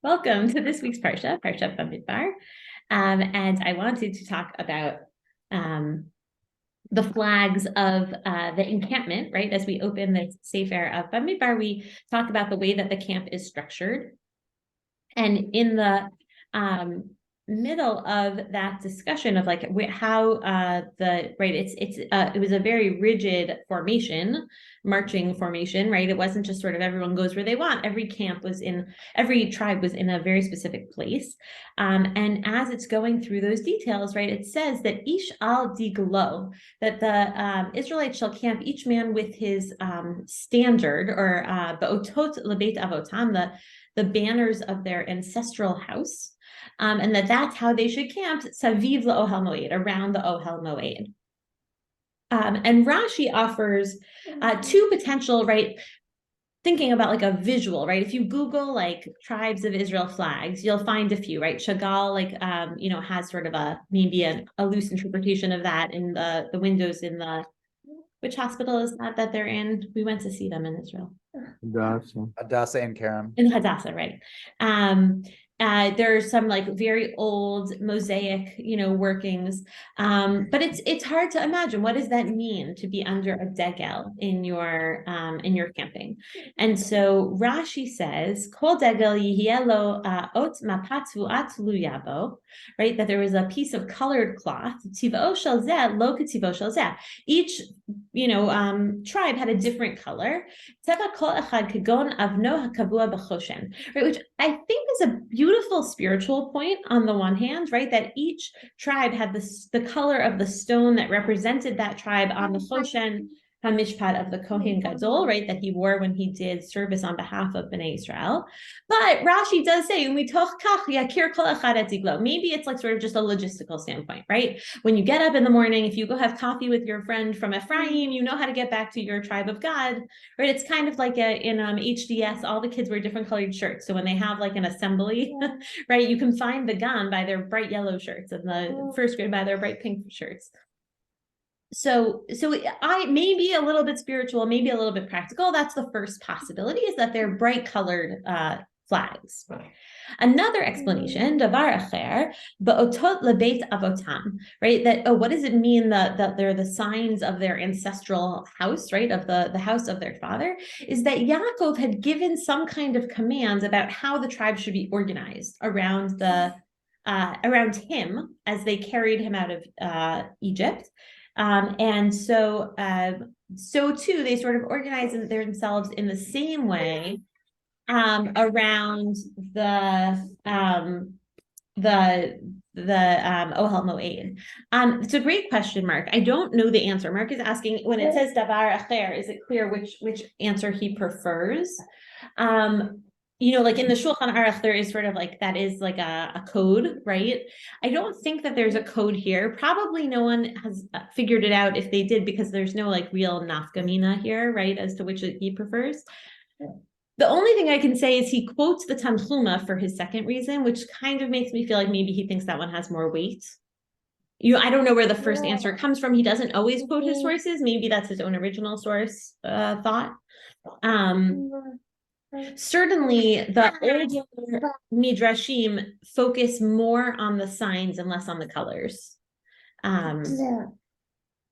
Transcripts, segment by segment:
Welcome to this week's Parsha Bamidbar. And I wanted to talk about the flags of the encampment, right? As we open the Sefer of Bamidbar, we talk about the way that the camp is structured. And in the middle of that discussion of like how it was a very rigid formation, marching formation, right? It wasn't just sort of everyone goes where they want. Every tribe was in a very specific place. And as it's going through those details, right, it says that ish al diglo, that the Israelites shall camp each man with his standard, or ba'otot lebeit avotam, the banners of their ancestral house, and that's how they should camp, saviv la'ohel moed, around the ohel moed. And Rashi offers two potential, right, thinking about like a visual, right? If you Google like tribes of Israel flags, you'll find a few, right? Chagall, has sort of maybe a loose interpretation of that in the windows in which hospital is that they're in? We went to see them in Israel. Hadassah and Karam. In Hadassah, right? There's some like very old mosaic, workings, but it's hard to imagine what does that mean to be under a degel in your camping. And so Rashi says, "Kol degel yihielo ot mapatu luyabo," right? That there was a piece of colored cloth. Tivo shel zeh lo ketivo shel zeh. Each tribe had a different color. Tzeva kol echad kagon avno hakavua b'choshen, right? Which I think is a beautiful spiritual point on the one hand, right? That each tribe had the color of the stone that represented that tribe on the Choshen HaMishpat of the Kohen Gadol, right? That he wore when he did service on behalf of Bnei Israel. But Rashi does say, maybe it's like sort of just a logistical standpoint, right? When you get up in the morning, if you go have coffee with your friend from Ephraim, you know how to get back to your tribe of God, right? It's kind of like in HDS, all the kids wear different colored shirts. So when they have like an assembly, right, you can find the GAN by their bright yellow shirts and the first grade by their bright pink shirts. So I maybe a little bit spiritual, maybe a little bit practical. That's the first possibility, is that they're bright colored flags. Another explanation, davar acher, ba'otot lebeit avotam, right? That, what does it mean that they're the signs of their ancestral house, right? Of the house of their father, is that Yaakov had given some kind of commands about how the tribe should be organized around him as they carried him out of Egypt. And so too, they sort of organize themselves in the same way around the Ohel Moed. It's a great question, Mark. I don't know the answer. Mark is asking, when it says davar acher, is it clear which answer he prefers? Like in the Shulchan Aruch, there is sort of like, that is like a code, right? I don't think that there's a code here. Probably no one has figured it out if they did, because there's no like real nafkamina here, right? As to which he prefers. The only thing I can say is he quotes the Tanchuma for his second reason, which kind of makes me feel like maybe he thinks that one has more weight. I don't know where the first answer comes from. He doesn't always quote his sources. Maybe that's his own original source thought. Certainly, the older midrashim focus more on the signs and less on the colors.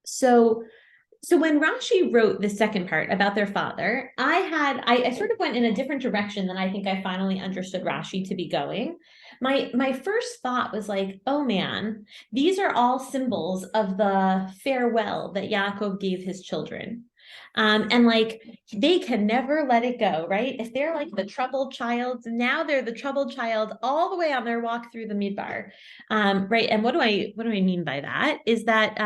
So when Rashi wrote the second part about their father, I sort of went in a different direction than I think I finally understood Rashi to be going. My first thought was like, oh man, these are all symbols of the farewell that Yaakov gave his children. And like, they can never let it go, right? If they're like the troubled child, now they're the troubled child all the way on their walk through the Midbar, right? And what do I mean by that? Is that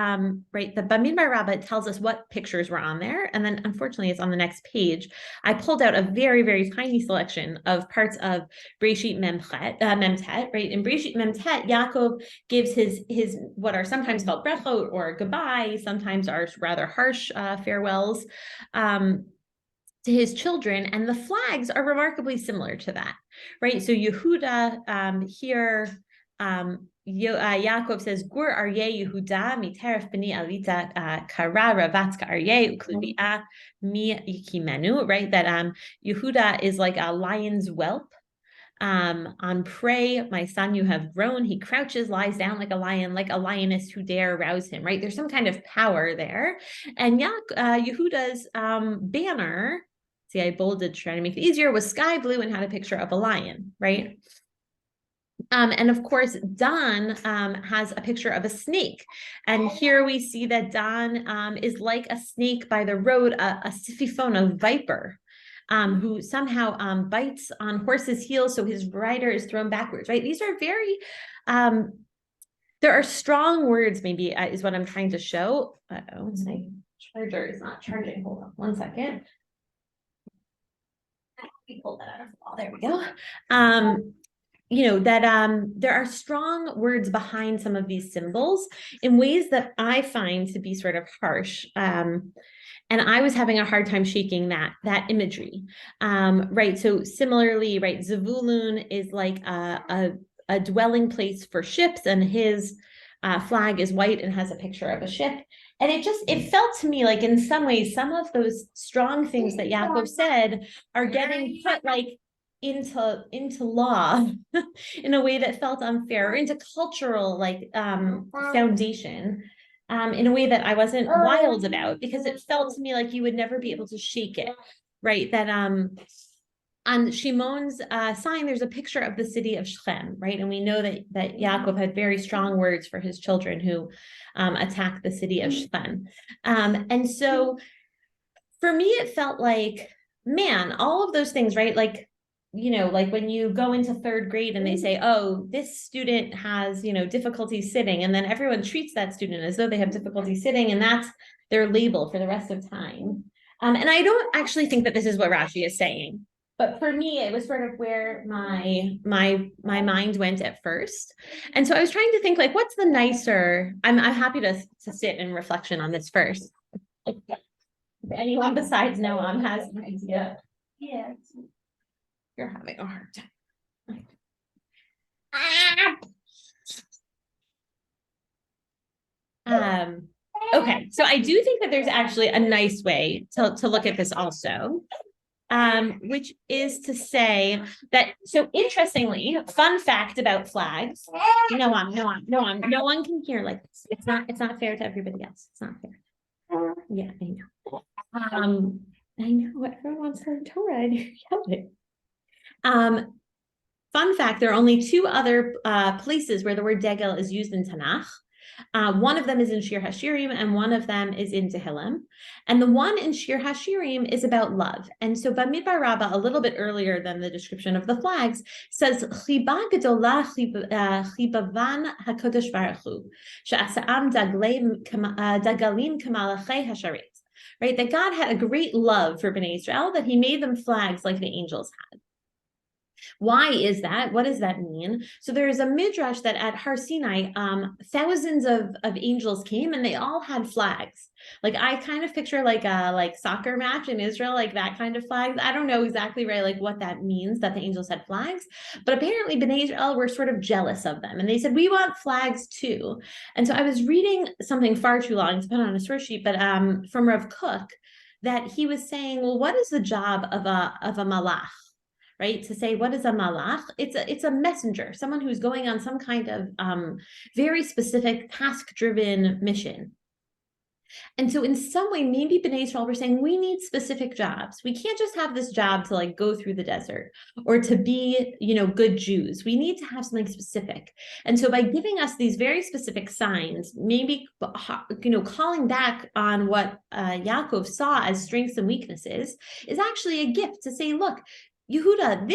right? The Bamidbar Rabbah tells us what pictures were on there, and then unfortunately, it's on the next page. I pulled out a very, very tiny selection of parts of Breshit Memtet, right? In Breshit Memtet, Yaakov gives his what are sometimes called brechot or goodbye, sometimes are rather harsh farewells to his children, and the flags are remarkably similar to that, right? So Yehuda here, Yaakov says, "Gur Aryeh Yehuda miteref b'ni alita kara ravatska Aryeh uklubi'a mi yikimenu," right? That Yehuda is like a lion's whelp. On prey, my son, you have grown. He crouches, lies down like a lion, like a lioness who dare rouse him, right? There's some kind of power there. And Yehuda's banner, see, I bolded trying to make it easier, was sky blue and had a picture of a lion, right? And of course, Dan has a picture of a snake. And here we see that Dan is like a snake by the road, a siphon, a viper, who somehow bites on horse's heels, so his rider is thrown backwards, right? These are very, there are strong words, maybe, is what I'm trying to show. Uh-oh, my charger is not charging. Hold on one second. We pull that out of the wall. There we go. That there are strong words behind some of these symbols in ways that I find to be sort of harsh. And I was having a hard time shaking that imagery. Right. So similarly, right, Zavulun is like a dwelling place for ships, and his flag is white and has a picture of a ship. And it felt to me like in some ways, some of those strong things that Yaakov said are getting put like into law in a way that felt unfair, or into cultural foundation in a way that I wasn't wild about, because it felt to me like you would never be able to shake it, right? That on Shimon's sign, there's a picture of the city of Shechem, right? And we know that Yaakov had very strong words for his children who attacked the city of Shechem. And so for me, it felt like, man, all of those things, right? Like when you go into third grade and they say, oh, this student has, difficulty sitting, and then everyone treats that student as though they have difficulty sitting, and that's their label for the rest of time. And I don't actually think that this is what Rashi is saying, but for me, it was sort of where my mind went at first. And so I was trying to think, like, what's the nicer, I'm happy to sit in reflection on this first. If anyone besides Noam has an idea. Yeah. You're having a hard time. Okay, so I do think that there's actually a nice way to look at this also, which is to say that, so interestingly, fun fact about flags. No one can hear like this. It's not fair to everybody else. It's not fair. Yeah, I know. I know everyone wants her Torah and you're yelling. Fun fact, there are only two other places where the word degel is used in Tanakh. One of them is in Shir Hashirim, and one of them is in Tehillim. And the one in Shir Hashirim is about love. And so Bamidbar Rabbah, a little bit earlier than the description of the flags, says, Chiba gedola chibavan hakodesh baruch hu, she'asa'am dagalim kamalachei hasharet. Right, that God had a great love for Bnei Israel, that he made them flags like the angels had. Why is that? What does that mean? So there is a midrash that at Har Sinai, thousands of angels came and they all had flags. Like I kind of picture like a soccer match in Israel, like that kind of flags. I don't know exactly right like what that means that the angels had flags, but apparently Bnei Israel were sort of jealous of them, and they said we want flags too. And so I was reading something far too long to put on a source sheet, but from Rav Kook, that he was saying, well, what is the job of a malach? Right? To say, what is a malach? It's a messenger, someone who's going on some kind of very specific task-driven mission. And so in some way, maybe Bnei Israel were saying, we need specific jobs. We can't just have this job to like go through the desert or to be, good Jews. We need to have something specific. And so by giving us these very specific signs, maybe, calling back on what Yaakov saw as strengths and weaknesses is actually a gift to say, look, Yehuda,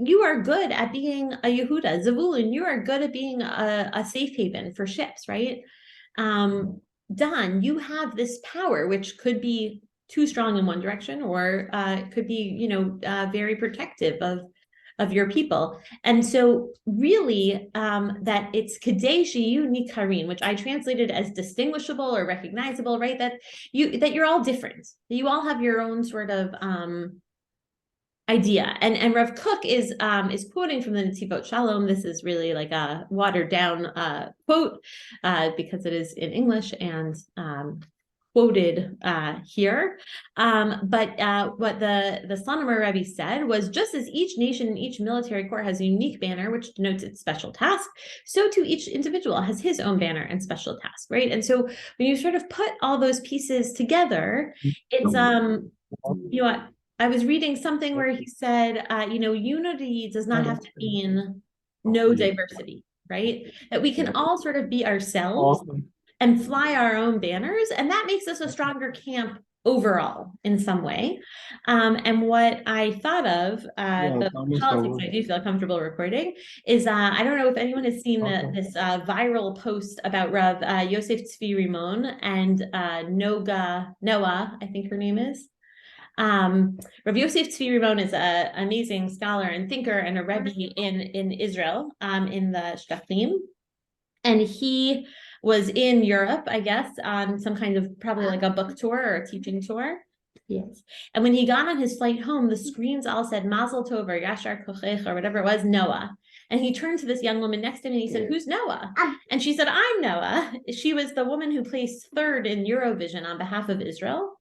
you are good at being a Yehuda. Zavulun, you are good at being a safe haven for ships, right? Dan, you have this power, which could be too strong in one direction, or could be, very protective of your people. And so really that it's Kadesh Shiyu Nikarin, which I translated as distinguishable or recognizable, right? That you're all different. You all have your own sort of idea. And Rav Kook is quoting from the Netivot Shalom. This is really like a watered down quote because it is in English, and quoted here. But what the Slonimer Rebbe said was, just as each nation and each military corps has a unique banner, which denotes its special task, so too each individual has his own banner and special task, right? And so when you sort of put all those pieces together, it's, I was reading something where he said, unity does not have to mean no diversity, right? That we can all sort of be ourselves and fly our own banners, and that makes us a stronger camp overall in some way. And what I thought of, the politics I do feel comfortable recording, is I don't know if anyone has seen this viral post about Rav Yosef Tzvi Rimon and Noah, I think her name is. Rav Yosef Tzvi Rimon is an amazing scholar and thinker and a Rebbe in Israel, in the Shtetlim. And he was in Europe, I guess, on some kind of probably like a book tour or a teaching tour. Yes. And when he got on his flight home, the screens all said Mazel Tov or Yashar Kochech or whatever it was, Noah. And he turned to this young woman next to him and he said, "Who's Noah?" And she said, "I'm Noah." She was the woman who placed third in Eurovision on behalf of Israel.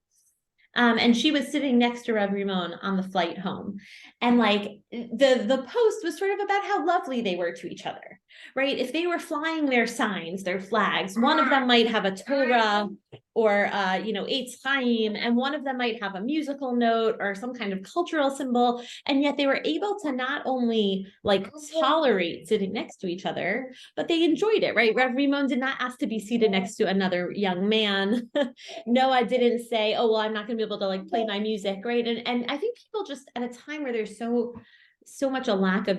And she was sitting next to Rav Rimon on the flight home. And like the post was sort of about how lovely they were to each other, right? If they were flying their signs, their flags, one of them might have a Torah or, Eitz Chaim, and one of them might have a musical note or some kind of cultural symbol. And yet they were able to not only like tolerate sitting next to each other, but they enjoyed it, right? Rav Rimon did not ask to be seated next to another young man. Noah didn't say, "Oh, well, I'm not going to be able to like play my music," right? And I think people just at a time where there's so much a lack of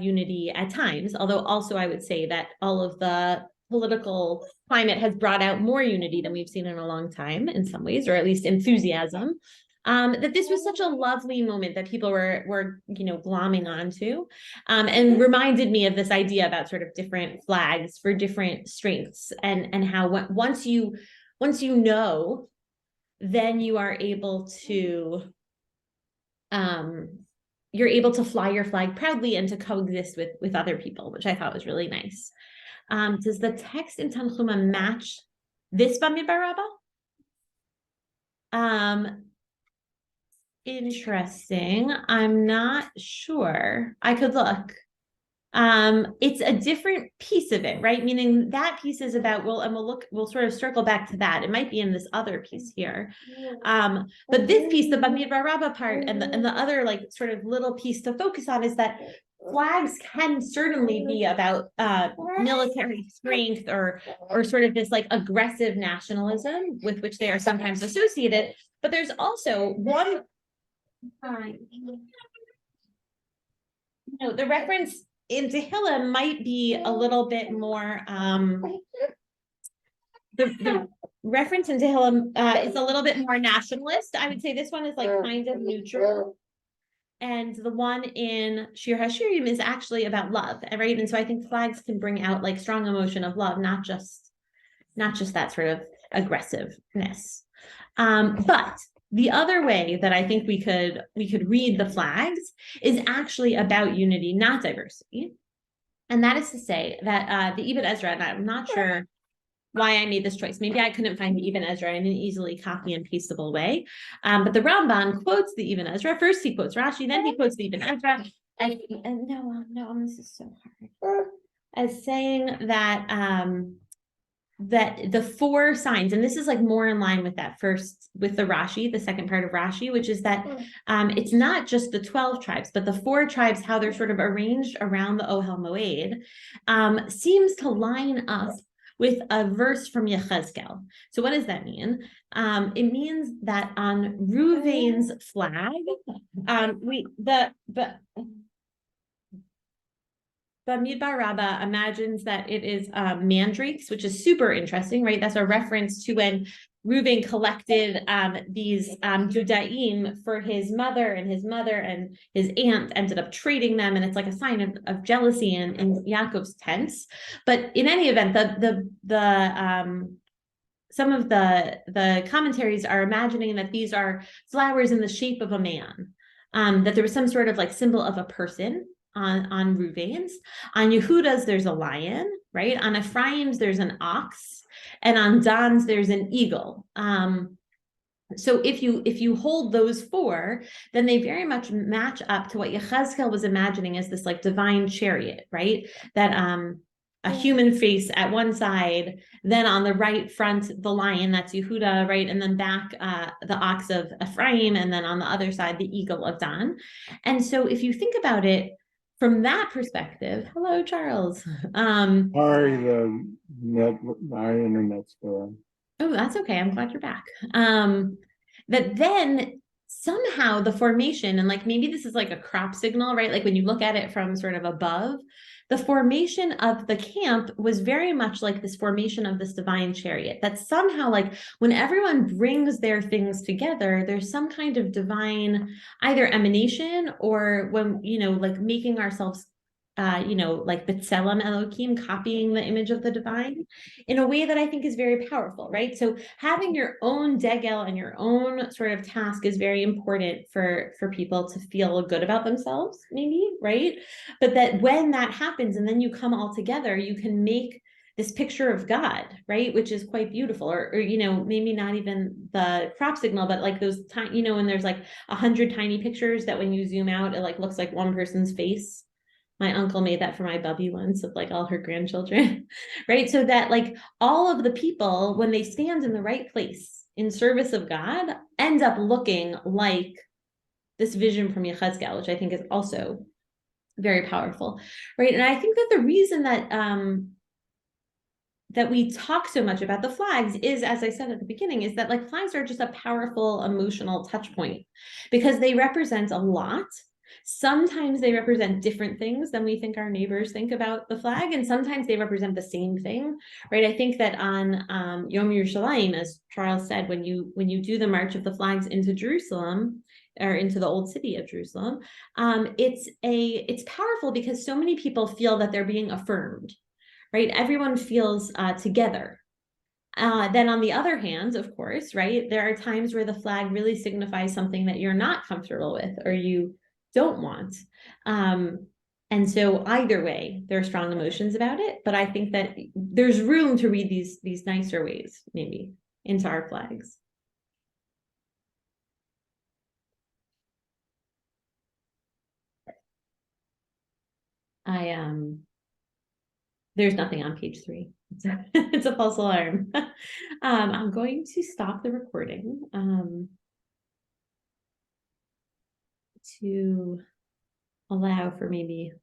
unity at times, although also I would say that all of the political climate has brought out more unity than we've seen in a long time in some ways, or at least enthusiasm. That this was such a lovely moment that people were glomming onto, and reminded me of this idea about sort of different flags for different strengths, and how once you know, then you are able to you're able to fly your flag proudly and to coexist with other people, which I thought was really nice. Does the text in Tanchuma match this Bamidbar Rabbah? Interesting. I'm not sure. I could look. It's a different piece of it, right? Meaning that piece is about, we'll sort of circle back to that. It might be in this other piece here. But this piece, the Bamidbar Rabbah part, and the other like sort of little piece to focus on is that flags can certainly be about military strength or sort of this like aggressive nationalism with which they are sometimes associated. But there's also one, the reference in Tehillim might be a little bit more, the reference in Tehillim is a little bit more nationalist. I would say this one is like kind of neutral. And the one in Shir HaShirim is actually about love, right? And so I think flags can bring out like strong emotion of love, not just that sort of aggressiveness. But the other way that I think we could read the flags is actually about unity, not diversity. And that is to say that the Ibn Ezra, and I'm not sure why I made this choice. Maybe I couldn't find the Ibn Ezra in an easily copy and pasteable way. But the Ramban quotes the Ibn Ezra. First he quotes Rashi, then he quotes the Ibn Ezra. And no, this is so hard. As saying that that the four signs, and this is like more in line with that first, with the Rashi, the second part of Rashi, which is that it's not just the 12 tribes, but the four tribes, how they're sort of arranged around the Ohel Moed, seems to line up with a verse from Yechezkel. So what does that mean? It means that on Reuven's flag, Bamidbar Rabbah imagines that it is mandrakes, which is super interesting, right? That's a reference to when Reuven collected these dudaim for his mother, and his aunt ended up trading them, and it's like a sign of jealousy in Yaakov's tents. But in any event, some of the commentaries are imagining that these are flowers in the shape of a man, that there was some sort of like symbol of a person on Reuven's. On Yehuda's, there's a lion. right? On Ephraim's, there's an ox, and on Dan's, there's an eagle. So if you hold those four, then they very much match up to what Yechezkel was imagining as this like divine chariot, right? That a human face at one side, then on the right front, the lion, that's Yehuda, right? And then back the ox of Ephraim, and then on the other side, the eagle of Dan. And so if you think about it from that perspective, hello, Charles. Sorry, my internet's going. Oh, that's okay. I'm glad you're back. That then somehow the formation, and like maybe this is like a crop signal, right? Like when you look at it from sort of above, the formation of the camp was very much like this formation of this divine chariot. That somehow, like when everyone brings their things together, there's some kind of divine either emanation or when, like making ourselves like B'Tselem Elohim, copying the image of the divine in a way that I think is very powerful, right? So having your own degel and your own sort of task is very important for people to feel good about themselves, maybe, right? But that when that happens and then you come all together, you can make this picture of God, right? Which is quite beautiful, or maybe not even the crop signal, but like those tiny, when there's like 100 tiny pictures that when you zoom out, it like looks like one person's face. My uncle made that for my bubby once of like all her grandchildren, right? So that like all of the people, when they stand in the right place in service of God, end up looking like this vision from Yechezkel, which I think is also very powerful, right? And I think that the reason that we talk so much about the flags is, as I said at the beginning, is that like flags are just a powerful emotional touch point because they represent a lot. Sometimes they represent different things than we think our neighbors think about the flag, and sometimes they represent the same thing, right? I think that on Yom Yerushalayim, as Charles said, when you do the March of the Flags into Jerusalem, or into the old city of Jerusalem, it's powerful because so many people feel that they're being affirmed, right? Everyone feels together. Then on the other hand, of course, right, there are times where the flag really signifies something that you're not comfortable with or you don't want. And so either way, there are strong emotions about it, but I think that there's room to read these nicer ways, maybe, into our flags. There's nothing on page 3. It's a false alarm. I'm going to stop the recording to allow for maybe